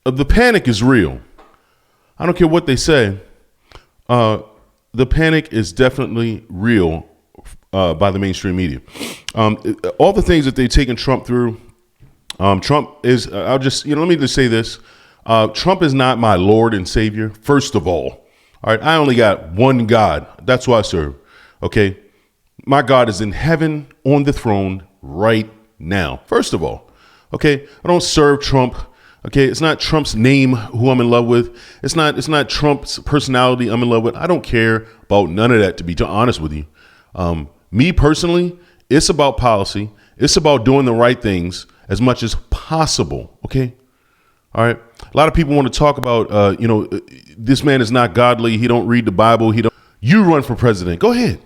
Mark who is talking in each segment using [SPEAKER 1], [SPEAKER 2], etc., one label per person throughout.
[SPEAKER 1] The panic is real. I don't care what they say. The panic is definitely real by the mainstream media. All the things that they've taken Trump through. Trump is, let me just say this. Trump is not my Lord and Savior, first of all. All right. I only got one God. That's who I serve. OK, my God is in heaven on the throne right now. First of all. OK, I don't serve Trump. OK, it's not Trump's name who I'm in love with. It's not Trump's personality I'm in love with. I don't care about none of that, to be honest with you. Me personally, it's about policy. It's about doing the right things as much as possible. OK. All right. A lot of people want to talk about, this man is not godly. He don't read the Bible. You run for president. Go ahead.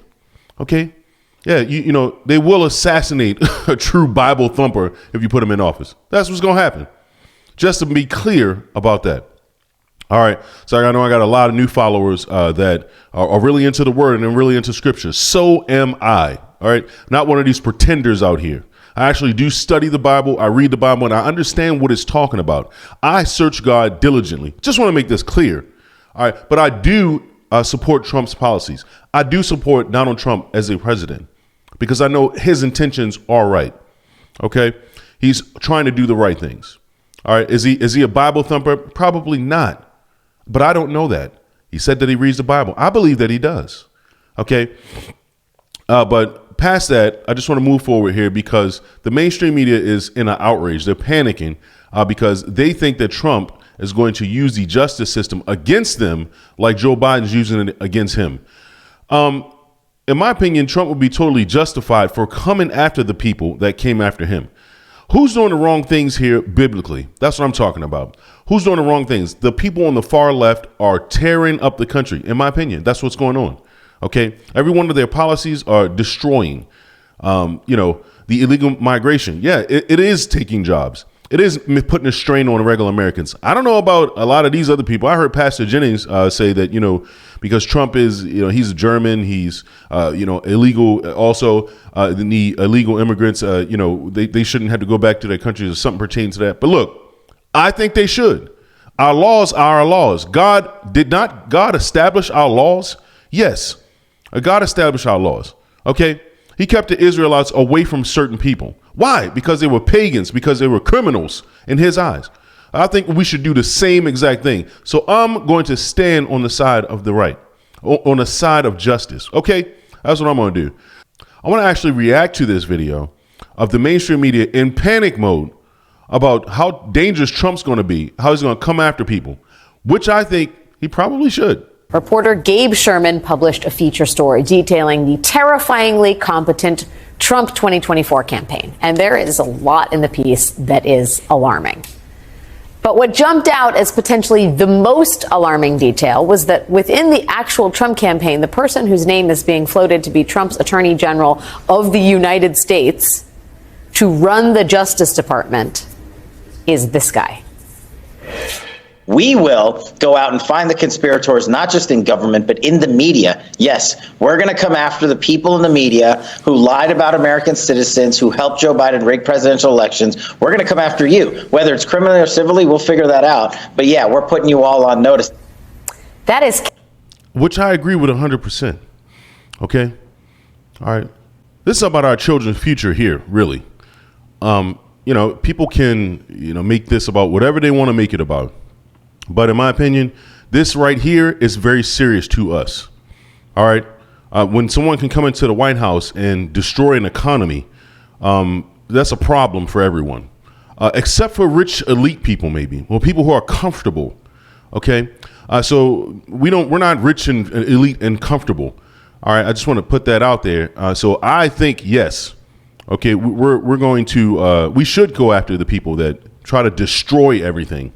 [SPEAKER 1] OK. Yeah. They will assassinate a true Bible thumper if you put him in office. That's what's going to happen. Just to be clear about that. All right. So I know I got a lot of new followers that are really into the word and really into scripture. So am I. All right. Not one of these pretenders out here. I actually do study the Bible. I read the Bible and I understand what it's talking about. I search God diligently. Just want to make this clear. All right. But I do support Trump's policies. I do support Donald Trump as a president because I know his intentions are right. OK, he's trying to do the right things. All right. Is he a Bible thumper? Probably not. But I don't know that. He said that he reads the Bible. I believe that he does. OK, but past that, I just want to move forward here because the mainstream media is in an outrage. They're panicking because they think that Trump is going to use the justice system against them like Joe Biden's using it against him. In my opinion, Trump would be totally justified for coming after the people that came after him. Who's doing the wrong things here biblically? That's what I'm talking about. Who's doing the wrong things? The people on the far left are tearing up the country. In my opinion, that's what's going on. OK, every one of their policies are destroying, the illegal migration. Yeah, it is taking jobs. It is putting a strain on regular Americans. I don't know about a lot of these other people. I heard Pastor Jennings say that, because Trump is, he's a German, he's, illegal. Also, the illegal immigrants, they shouldn't have to go back to their countries or something pertaining to that. But look, I think they should. Our laws are our laws. God establish our laws? Yes. God established our laws. OK, he kept the Israelites away from certain people. Why? Because they were pagans, because they were criminals in his eyes. I think we should do the same exact thing. So I'm going to stand on the side of the right, on the side of justice. OK, that's what I'm going to do. I want to actually react to this video of the mainstream media in panic mode about how dangerous Trump's going to be, how he's going to come after people, which I think he probably should.
[SPEAKER 2] Reporter Gabe Sherman published a feature story detailing the terrifyingly competent Trump 2024 campaign. And there is a lot in the piece that is alarming. But what jumped out as potentially the most alarming detail was that within the actual Trump campaign, the person whose name is being floated to be Trump's Attorney General of the United States to run the Justice Department is this guy.
[SPEAKER 3] We will go out and find the conspirators, not just in government, but in the media. Yes, we're going to come after the people in the media who lied about American citizens, who helped Joe Biden rig presidential elections. We're going to come after you. Whether it's criminally or civilly, we'll figure that out. But yeah, we're putting you all on notice.
[SPEAKER 2] That is.
[SPEAKER 1] Which I agree with 100%. OK. All right. This is about our children's future here, really. People can, make this about whatever they want to make it about. But in my opinion, this right here is very serious to us. All right. When someone can come into the White House and destroy an economy, that's a problem for everyone, except for rich elite people, maybe, or people who are comfortable. OK, so we're not rich and elite and comfortable. All right. I just want to put that out there. So I think, yes. OK, we're going to we should go after the people that try to destroy everything,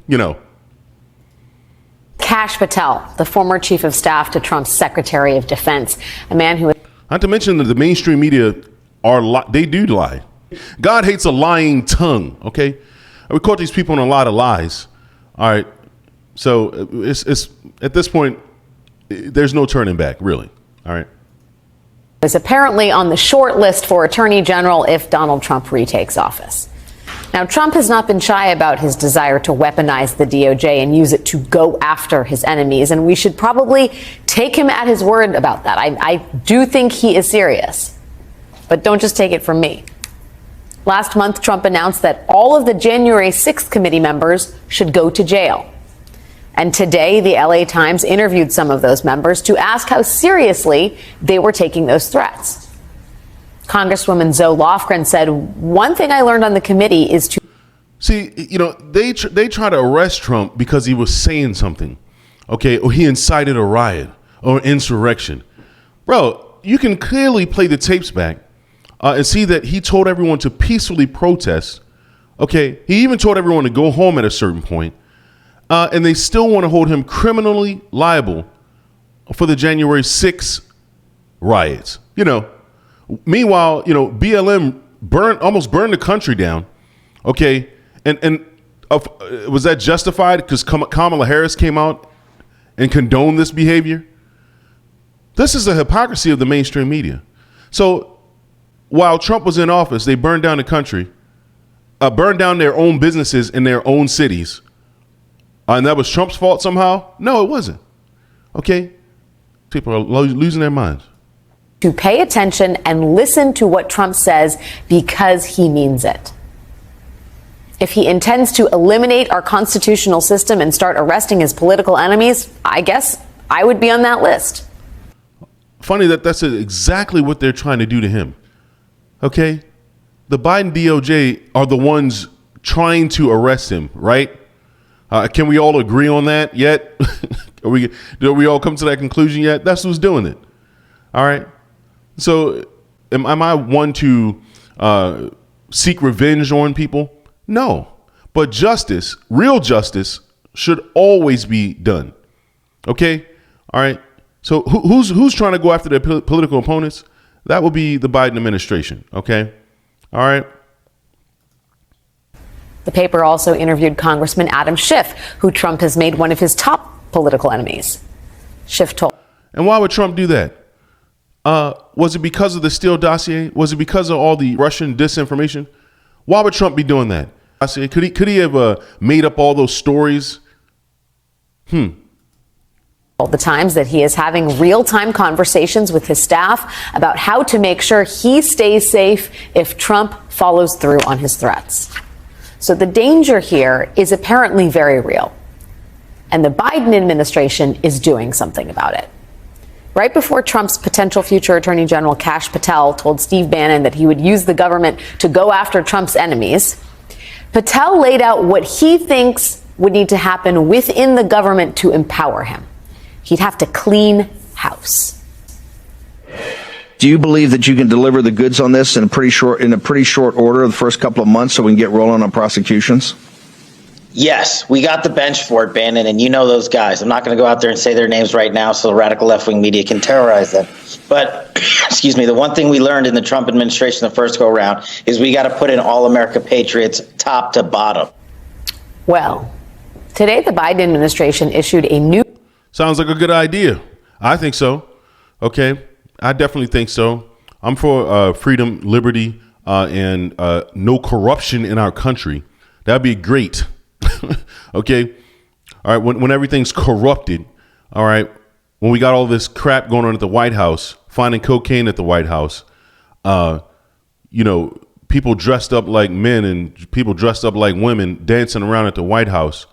[SPEAKER 2] Kash Patel, the former chief of staff to Trump's Secretary of Defense, a man who...
[SPEAKER 1] Not to mention that the mainstream media they do lie. God hates a lying tongue, okay? We caught these people on a lot of lies, all right? So it's at this point, there's no turning back, really, all right?
[SPEAKER 2] Is apparently on the short list for Attorney General if Donald Trump retakes office. Now, Trump has not been shy about his desire to weaponize the DOJ and use it to go after his enemies, and we should probably take him at his word about that. I do think he is serious, but don't just take it from me. Last month, Trump announced that all of the January 6th committee members should go to jail. And today, the LA Times interviewed some of those members to ask how seriously they were taking those threats. Congresswoman Zoe Lofgren said, "One thing I learned on the committee is to..."
[SPEAKER 1] See, they try to arrest Trump because he was saying something, okay, or he incited a riot or insurrection. Bro, you can clearly play the tapes back and see that he told everyone to peacefully protest. Okay, he even told everyone to go home at a certain point, and they still want to hold him criminally liable for the January 6th riots. Meanwhile, BLM almost burned the country down. Okay, and was that justified because Kamala Harris came out and condoned this behavior? This is the hypocrisy of the mainstream media. So while Trump was in office, they burned down the country, burned down their own businesses in their own cities, and that was Trump's fault somehow? No, it wasn't. Okay, people are losing their minds.
[SPEAKER 2] To pay attention and listen to what Trump says because he means it. If he intends to eliminate our constitutional system and start arresting his political enemies, I guess I would be on that list.
[SPEAKER 1] Funny that's exactly what they're trying to do to him. Okay? The Biden DOJ are the ones trying to arrest him, right? Can we all agree on that yet? Did we all come to that conclusion yet? That's who's doing it. All right? So am I one to seek revenge on people? No. But justice, real justice, should always be done. Okay? All right? So who's trying to go after their political opponents? That will be the Biden administration. Okay? All right?
[SPEAKER 2] The paper also interviewed Congressman Adam Schiff, who Trump has made one of his top political enemies. Schiff told.
[SPEAKER 1] And why would Trump do that? Was it because of the Steele dossier? Was it because of all the Russian disinformation? Why would Trump be doing that? Could he have made up all those stories?
[SPEAKER 2] All the times that he is having real-time conversations with his staff about how to make sure he stays safe if Trump follows through on his threats. So the danger here is apparently very real. And the Biden administration is doing something about it. Right before Trump's potential future Attorney General Kash Patel told Steve Bannon that he would use the government to go after Trump's enemies, Patel laid out what he thinks would need to happen within the government to empower him. He'd have to clean house.
[SPEAKER 4] Do you believe that you can deliver the goods on this in a pretty short order the first couple of months so we can get rolling on prosecutions?
[SPEAKER 3] Yes, we got the bench for it, Bannon, and you know those guys. I'm not going to go out there and say their names right now so the radical left-wing media can terrorize them. But, excuse me, the one thing we learned in the Trump administration the first go-around is we got to put in all America patriots top to bottom.
[SPEAKER 2] Well, today the Biden administration issued a new...
[SPEAKER 1] Sounds like a good idea. I think so. Okay, I definitely think so. I'm for freedom, liberty, and no corruption in our country. That'd be great. Okay. All right. When everything's corrupted. All right. When we got all this crap going on at the White House, finding cocaine at the White House, people dressed up like men and people dressed up like women dancing around at the White House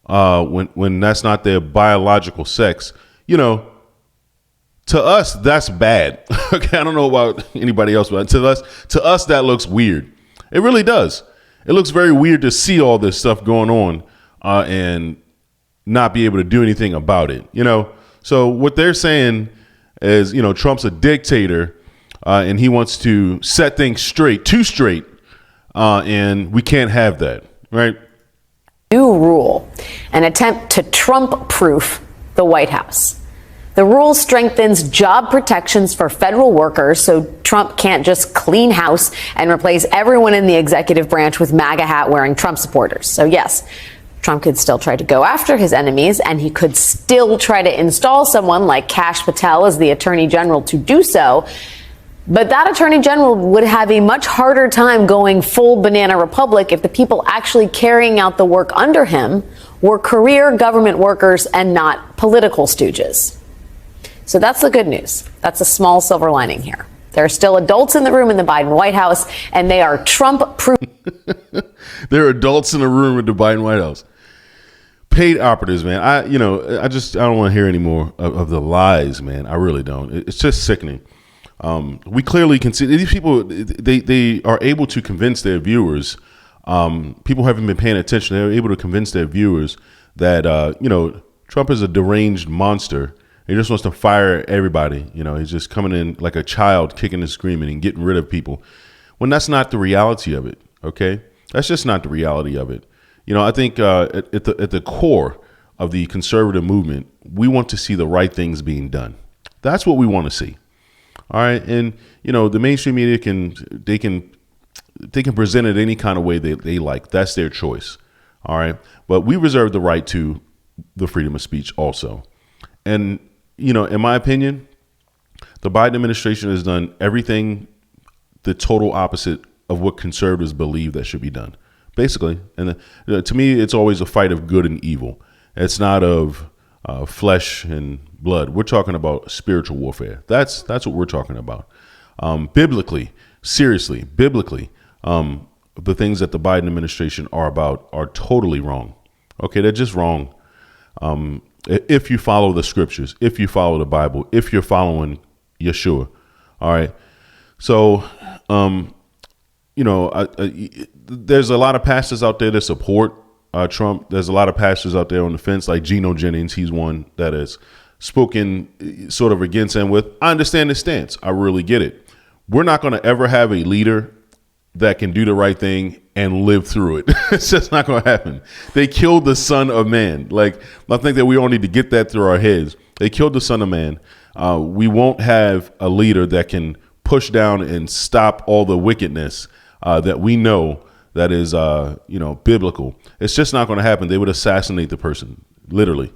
[SPEAKER 1] when that's not their biological sex, to us, that's bad. Okay. I don't know about anybody else, but to us, that looks weird. It really does. It looks very weird to see all this stuff going on and not be able to do anything about it. So what they're saying is, Trump's a dictator and he wants to set things straight, and we can't have that. Right.
[SPEAKER 2] New rule, an attempt to Trump-proof the White House. The rule strengthens job protections for federal workers so Trump can't just clean house and replace everyone in the executive branch with MAGA hat wearing Trump supporters. So yes, Trump could still try to go after his enemies, and he could still try to install someone like Kash Patel as the Attorney General to do so. But that attorney general would have a much harder time going full banana republic if the people actually carrying out the work under him were career government workers and not political stooges. So that's the good news. That's a small silver lining here. There are still adults in the room in the Biden White House, and they are Trump-proof.
[SPEAKER 1] There are adults in the room at the Biden White House. Paid operatives, man. I don't want to hear any more of the lies, man. I really don't. It's just sickening. We clearly can see these people. They are able to convince their viewers. People haven't been paying attention. They're able to convince their viewers that Trump is a deranged monster. He just wants to fire everybody. He's just coming in like a child, kicking and screaming and getting rid of people. When that's not the reality of it. Okay, that's just not the reality of it. I think at the core of the conservative movement, we want to see the right things being done. That's what we want to see. All right. And, the mainstream media can present it any kind of way they like. That's their choice. All right. But we reserve the right to the freedom of speech also. And, in my opinion, the Biden administration has done everything the total opposite of what conservatives believe that should be done, basically. And to me, it's always a fight of good and evil. It's not of flesh and blood. We're talking about spiritual warfare. That's what we're talking about. Biblically, seriously, the things that the Biden administration are about are totally wrong. Okay, they're just wrong. If you follow the scriptures, if you follow the Bible, if you're following Yeshua. All right. So, there's a lot of pastors out there that support Trump. There's a lot of pastors out there on the fence, like Geno Jennings. He's one that has spoken sort of against him with, I understand his stance. I really get it. We're not going to ever have a leader that can do the right thing and live through it. It's just not going to happen. They killed the Son of Man. Like, I think that we all need to get that through our heads. They killed the Son of Man. We won't have a leader that can push down and stop all the wickedness that we know that is, biblical. It's just not going to happen. They would assassinate the person, literally.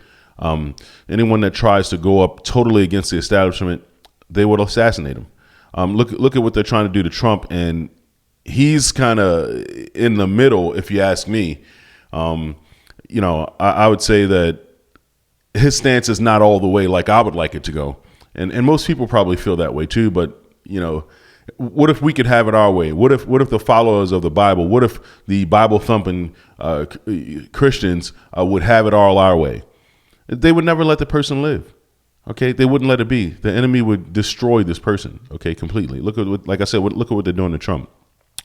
[SPEAKER 1] Anyone that tries to go up totally against the establishment, they would assassinate him. Look at what they're trying to do to Trump, and he's kind of in the middle, if you ask me. I would say that his stance is not all the way like I would like it to go, and most people probably feel that way too. But what if we could have it our way? What if the followers of the Bible, what if the Bible thumping Christians would have it all our way? They would never let the person live. Okay, they wouldn't let it be. The enemy would destroy this person. Okay, completely. Look at what they're doing to Trump.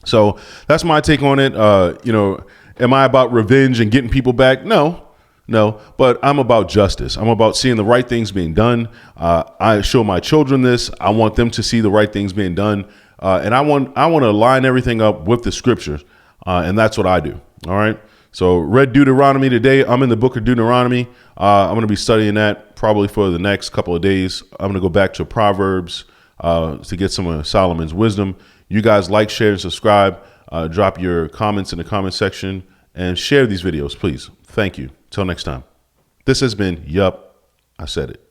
[SPEAKER 1] So that's my take on it. Am I about revenge and getting people back? No, but I'm about justice. I'm about seeing the right things being done. I show my children this. I want them to see the right things being done. And I want to line everything up with the scriptures. And that's what I do. All right. So read Deuteronomy today. I'm in the book of Deuteronomy. I'm going to be studying that probably for the next couple of days. I'm going to go back to Proverbs to get some of Solomon's wisdom. You guys like, share, and subscribe. Drop your comments in the comment section and share these videos, please. Thank you. Till next time. This has been Yup, I Said It.